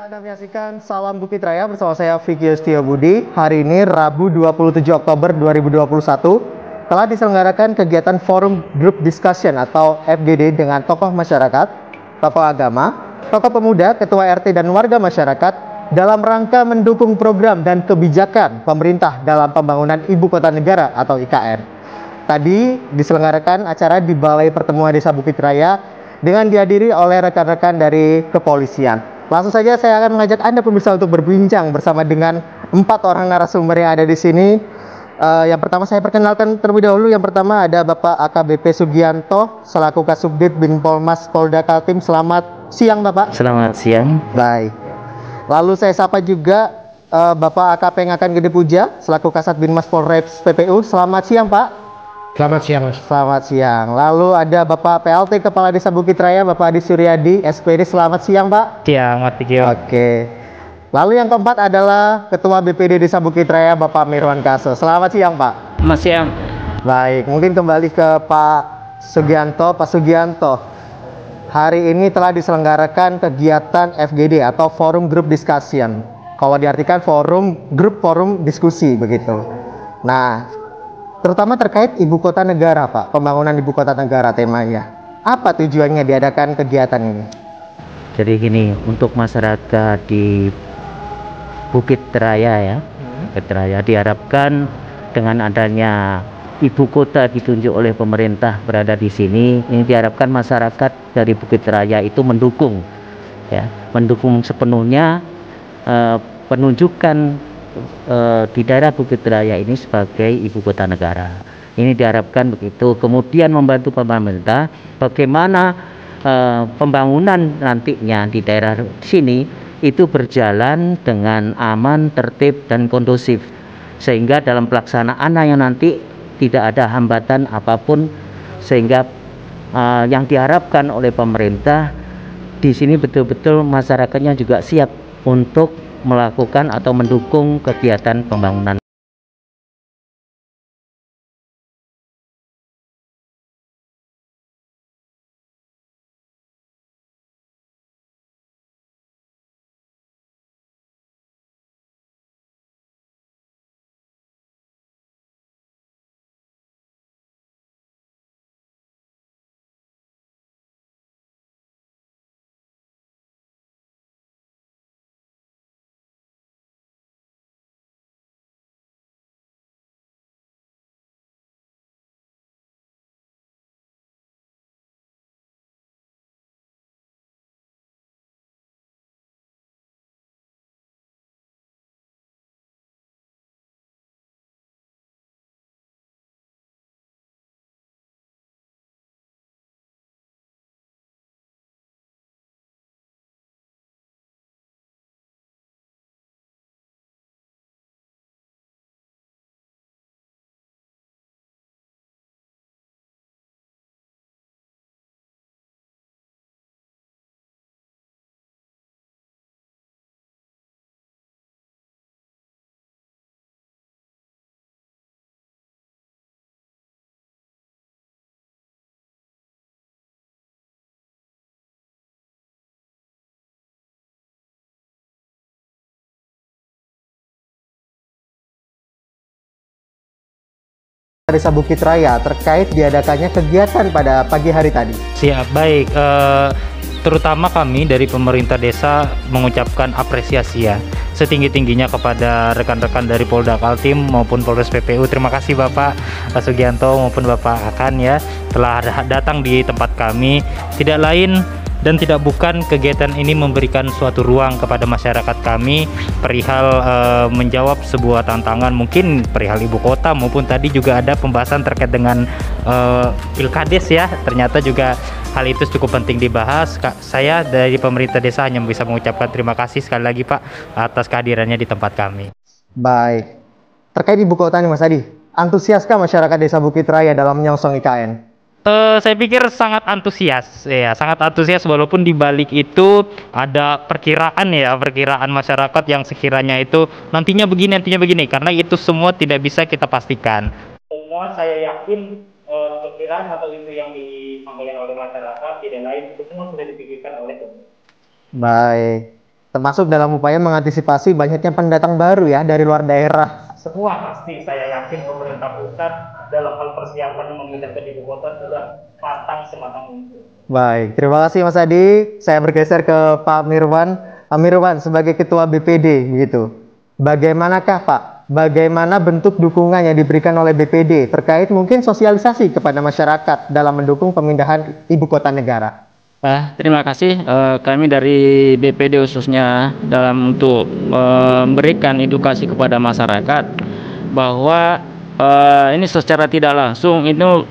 Anda menyaksikan Salam Bukit Raya bersama saya Vicky Setiabudi. Hari ini Rabu 27 Oktober 2021 telah diselenggarakan kegiatan Forum Group Discussion atau FGD dengan tokoh masyarakat, tokoh agama, tokoh pemuda, ketua RT dan warga masyarakat dalam rangka mendukung program dan kebijakan pemerintah dalam pembangunan Ibu Kota Negara atau IKN. Tadi diselenggarakan acara di Balai Pertemuan Desa Bukit Raya dengan dihadiri oleh rekan-rekan dari kepolisian. Langsung saja saya akan mengajak Anda pemirsa untuk berbincang bersama dengan 4 orang narasumber yang ada di sini. Yang pertama saya perkenalkan terlebih dahulu. Yang pertama ada Bapak AKBP Sugianto selaku Kasubdit Binpolmas Polda Kaltim. Selamat siang Bapak. Selamat siang. Baik. Lalu saya sapa juga Bapak AKP Ngakan Gede Puja selaku Kasat Binmas Polres PPU. Selamat siang Pak. Selamat siang, Mas. Selamat siang. Lalu ada Bapak PLT Kepala Desa Bukit Raya, Bapak Adi Suryadi, SPD. Selamat siang, Pak. Siang, Mas Vicky. Oke. Lalu yang keempat adalah Ketua BPD Desa Bukit Raya, Bapak Mirwan Kaso. Selamat siang, Pak. Selamat siang. Baik, mungkin kembali ke Pak Sugianto. Pak Sugianto, hari ini telah diselenggarakan kegiatan FGD atau Forum Group Discussion. Kalau diartikan forum diskusi begitu. Nah, terutama terkait Ibu Kota Negara, Pak. Pembangunan Ibu Kota Negara temanya. Apa tujuannya diadakan kegiatan ini? Jadi gini, untuk masyarakat di Bukit Raya ya, Bukit Raya diharapkan dengan adanya Ibu Kota ditunjuk oleh pemerintah berada di sini, ini diharapkan masyarakat dari Bukit Raya itu mendukung, ya, mendukung sepenuhnya penunjukan di daerah Bukit Raya ini sebagai Ibu Kota Negara. Ini diharapkan begitu. Kemudian membantu pemerintah bagaimana pembangunan nantinya di daerah sini itu berjalan dengan aman, tertib dan kondusif, sehingga dalam pelaksanaan yang nanti tidak ada hambatan apapun, sehingga yang diharapkan oleh pemerintah di sini betul-betul masyarakatnya juga siap untuk melakukan atau mendukung kegiatan pembangunan. Desa Bukit Raya terkait diadakannya kegiatan pada pagi hari tadi. Siap, baik. Terutama kami dari pemerintah desa mengucapkan apresiasi ya setinggi-tingginya kepada rekan-rekan dari Polda Kaltim maupun Polres PPU. Terima kasih Bapak Sugianto maupun Bapak Akan ya telah datang di tempat kami. Tidak lain dan tidak bukan kegiatan ini memberikan suatu ruang kepada masyarakat kami perihal menjawab sebuah tantangan, mungkin perihal ibu kota maupun tadi juga ada pembahasan terkait dengan Pilkades ya. Ternyata juga hal itu cukup penting dibahas. Saya dari pemerintah desa hanya bisa mengucapkan terima kasih sekali lagi Pak atas kehadirannya di tempat kami. Baik. Terkait ibu kota nih Mas Adi, antusiaskah masyarakat Desa Bukit Raya dalam menyongsong IKN? Saya pikir sangat antusias ya, sangat antusias walaupun di balik itu ada perkiraan masyarakat yang sekiranya itu nantinya begini, karena itu semua tidak bisa kita pastikan. Semua saya yakin perkiraan atau itu yang dipanggil oleh masyarakat tidak lain itu semua sudah dipikirkan oleh pemerintah. Baik. termasuk dalam upaya mengantisipasi banyaknya pendatang baru ya dari luar daerah. Semua pasti saya yakin pemerintah pusat dalam hal persiapan memindahkan ibu kota sudah matang sematang mungkin. Baik, terima kasih Mas Adi. Saya bergeser ke Pak Mirwan. Pak Mirwan sebagai Ketua BPD gitu. Bagaimanakah Pak? Bagaimana bentuk dukungan yang diberikan oleh BPD terkait mungkin sosialisasi kepada masyarakat dalam mendukung pemindahan ibu kota negara? Terima kasih. Kami dari BPD khususnya dalam untuk memberikan edukasi kepada masyarakat bahwa ini secara tidak langsung itu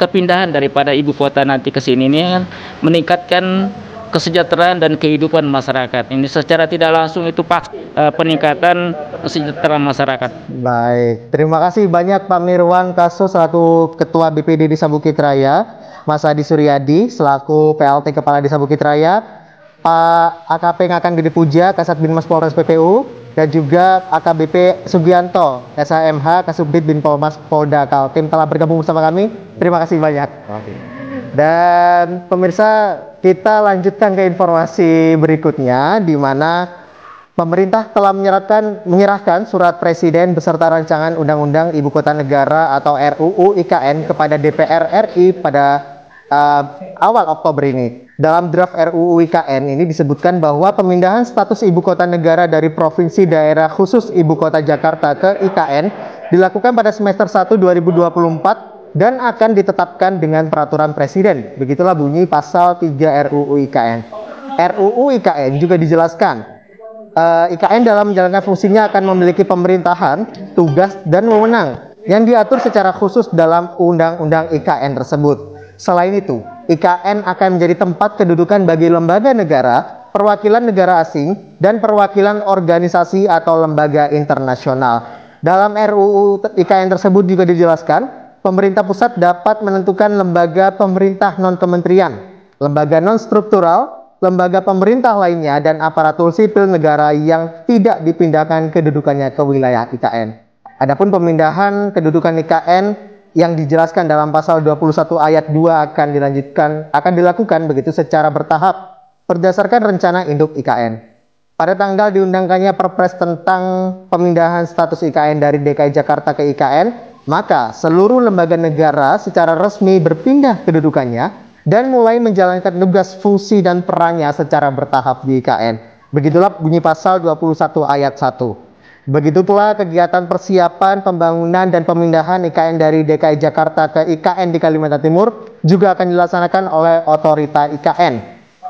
kepindahan daripada ibu kota nanti ke sini ini kan meningkatkan kesejahteraan dan kehidupan masyarakat. Ini secara tidak langsung itu peningkatan kesejahteraan masyarakat. Baik, terima kasih banyak Pak Mirwan Kaso selaku Ketua BPD Desa Bukit Raya, Mas Adi Suryadi selaku PLT Kepala Desa Bukit Raya, Pak AKP Ngakan Gede Puja Kasat Binmas Polres PPU, dan juga AKBP Sugianto SHMH Kasubdit Binpolmas Polda Kaltim telah bergabung bersama kami. Terima kasih banyak. Dan pemirsa, kita lanjutkan ke informasi berikutnya, di mana pemerintah telah menyerahkan surat Presiden beserta rancangan Undang-Undang Ibu Kota Negara atau RUU IKN kepada DPR RI pada awal Oktober ini. Dalam draft RUU IKN ini disebutkan bahwa pemindahan status Ibu Kota Negara dari Provinsi Daerah Khusus Ibu Kota Jakarta ke IKN dilakukan pada semester 1 2024 dan akan ditetapkan dengan peraturan Presiden. Begitulah bunyi pasal 3 RUU IKN. RUU IKN juga dijelaskan IKN dalam menjalankan fungsinya akan memiliki pemerintahan, tugas, dan wewenang yang diatur secara khusus dalam Undang-Undang IKN tersebut. Selain itu, IKN akan menjadi tempat kedudukan bagi lembaga negara, perwakilan negara asing, dan perwakilan organisasi atau lembaga internasional. Dalam RUU IKN tersebut juga dijelaskan, pemerintah pusat dapat menentukan lembaga pemerintah non-kementerian, lembaga non-struktural, lembaga pemerintah lainnya, dan aparatur sipil negara yang tidak dipindahkan kedudukannya ke wilayah IKN. Adapun pemindahan kedudukan IKN yang dijelaskan dalam pasal 21 ayat 2 akan dilakukan begitu secara bertahap berdasarkan rencana induk IKN. Pada tanggal diundangkannya Perpres tentang pemindahan status IKN dari DKI Jakarta ke IKN, maka seluruh lembaga negara secara resmi berpindah kedudukannya dan mulai menjalankan tugas, fungsi, dan perannya secara bertahap di IKN. Begitulah bunyi pasal 21 ayat 1. Begitu pula kegiatan persiapan pembangunan dan pemindahan IKN dari DKI Jakarta ke IKN di Kalimantan Timur juga akan dilaksanakan oleh Otorita IKN.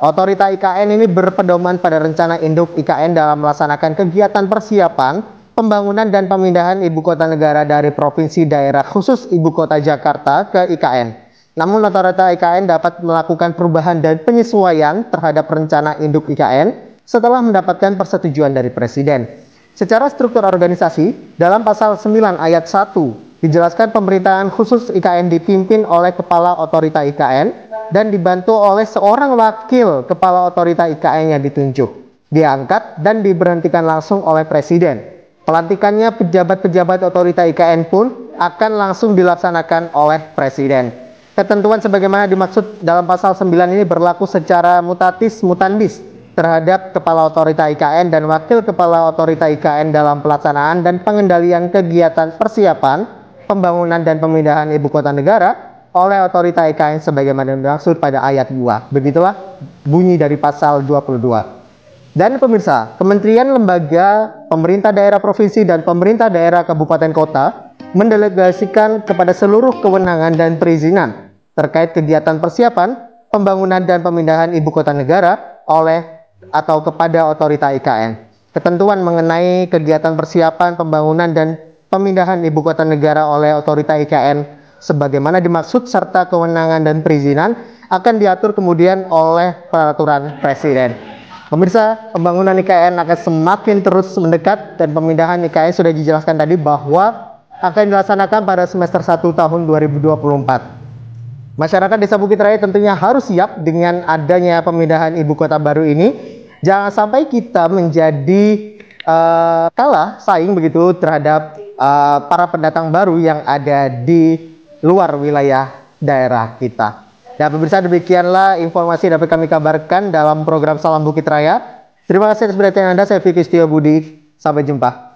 Otorita IKN ini berpedoman pada rencana induk IKN dalam melaksanakan kegiatan persiapan pembangunan dan pemindahan ibu kota negara dari Provinsi Daerah Khusus Ibu Kota Jakarta ke IKN. Namun Otorita IKN dapat melakukan perubahan dan penyesuaian terhadap rencana induk IKN setelah mendapatkan persetujuan dari Presiden. Secara struktur organisasi, dalam pasal 9 ayat 1 dijelaskan pemerintahan khusus IKN dipimpin oleh Kepala Otorita IKN dan dibantu oleh seorang wakil Kepala Otorita IKN yang ditunjuk, diangkat, dan diberhentikan langsung oleh Presiden. Pelantikannya pejabat-pejabat Otorita IKN pun akan langsung dilaksanakan oleh Presiden. Ketentuan sebagaimana dimaksud dalam pasal 9 ini berlaku secara mutatis mutandis terhadap Kepala Otorita IKN dan Wakil Kepala Otorita IKN dalam pelaksanaan dan pengendalian kegiatan persiapan, pembangunan, dan pemindahan ibu kota negara oleh Otorita IKN sebagaimana dimaksud pada ayat 2. Begitulah bunyi dari pasal 22. Dan pemirsa, kementerian, lembaga, pemerintah daerah provinsi, dan pemerintah daerah kabupaten kota mendelegasikan kepada seluruh kewenangan dan perizinan terkait kegiatan persiapan, pembangunan, dan pemindahan ibu kota negara oleh atau kepada Otorita IKN. Ketentuan mengenai kegiatan persiapan, pembangunan, dan pemindahan ibu kota negara oleh Otorita IKN sebagaimana dimaksud serta kewenangan dan perizinan akan diatur kemudian oleh peraturan Presiden. Pemirsa, pembangunan IKN akan semakin terus mendekat dan pemindahan IKN sudah dijelaskan tadi bahwa akan dilaksanakan pada semester 1 tahun 2024. Masyarakat Desa Bukit Raya tentunya harus siap dengan adanya pemindahan ibu kota baru ini. Jangan sampai kita menjadi kalah saing begitu terhadap para pendatang baru yang ada di luar wilayah daerah kita. Ya pemirsa, demikianlah informasi yang dapat kami kabarkan dalam program Salam Bukit Raya. Terima kasih atas perhatian Anda. Saya Vicky Setiabudi. Sampai jumpa.